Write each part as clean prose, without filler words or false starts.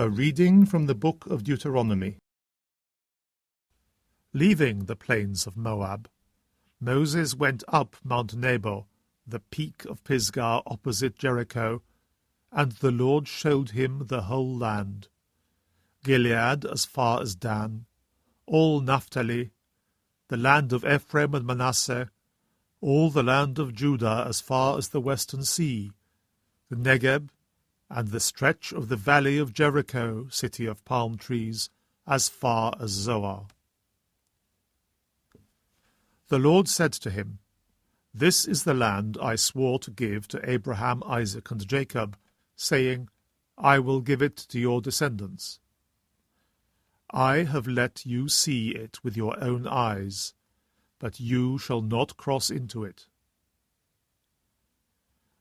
A reading from the book of Deuteronomy. Leaving the plains of Moab, Moses went up Mount Nebo, the peak of Pisgah opposite Jericho, and the Lord showed him the whole land, Gilead as far as Dan, all Naphtali, the land of Ephraim and Manasseh, all the land of Judah as far as the western sea, the Negeb, and the stretch of the valley of Jericho, city of palm trees, as far as Zoar. The Lord said to him, "This is the land I swore to give to Abraham, Isaac, and Jacob, saying, I will give it to your descendants. I have let you see it with your own eyes, but you shall not cross into it."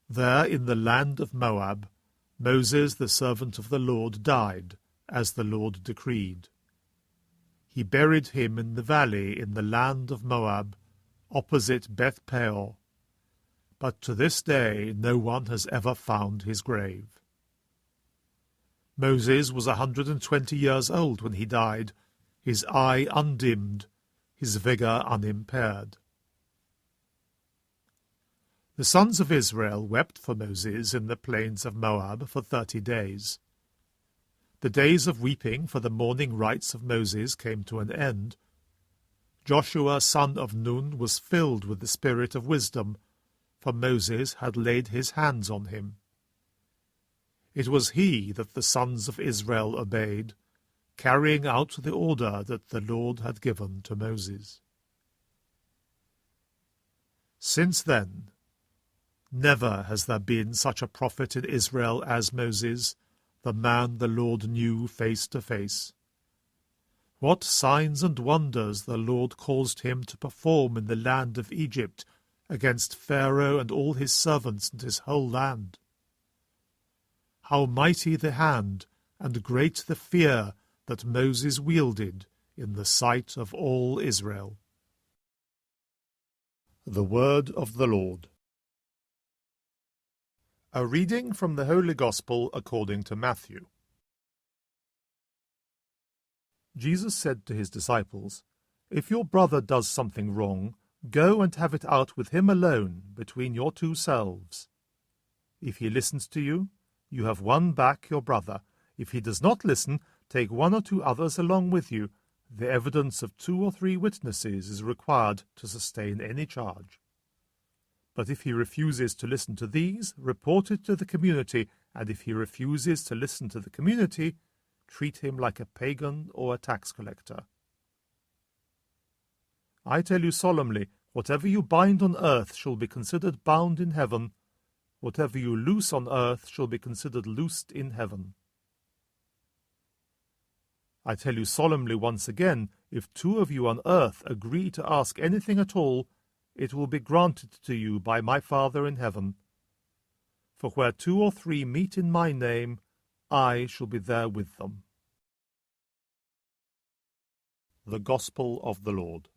There in the land of Moab, Moses the servant of the Lord died, as the Lord decreed. He buried him in the valley in the land of Moab, opposite Beth Peor. But to this day no one has ever found his grave. Moses was 120 years old when he died, his eye undimmed, his vigor unimpaired. The sons of Israel wept for Moses in the plains of Moab for 30 days. The days of weeping for the mourning rites of Moses came to an end. Joshua son of Nun was filled with the spirit of wisdom, for Moses had laid his hands on him. It was he that the sons of Israel obeyed, carrying out the order that the Lord had given to Moses. Since then, never has there been such a prophet in Israel as Moses, the man the Lord knew face to face. What signs and wonders the Lord caused him to perform in the land of Egypt against Pharaoh and all his servants and his whole land. How mighty the hand and great the fear that Moses wielded in the sight of all Israel. The word of the Lord. A reading from the Holy Gospel according to Matthew. Jesus said to his disciples, "If your brother does something wrong, go and have it out with him alone between your two selves. If he listens to you, you have won back your brother. If he does not listen, take 1 or 2 others along with you. The evidence of 2 or 3 witnesses is required to sustain any charge. But if he refuses to listen to these, report it to the community, and if he refuses to listen to the community, treat him like a pagan or a tax collector. I tell you solemnly, whatever you bind on earth shall be considered bound in heaven. Whatever you loose on earth shall be considered loosed in heaven. I tell you solemnly once again, if 2 of you on earth agree to ask anything at all, it will be granted to you by my Father in heaven. For where 2 or 3 meet in my name, I shall be there with them." The Gospel of the Lord.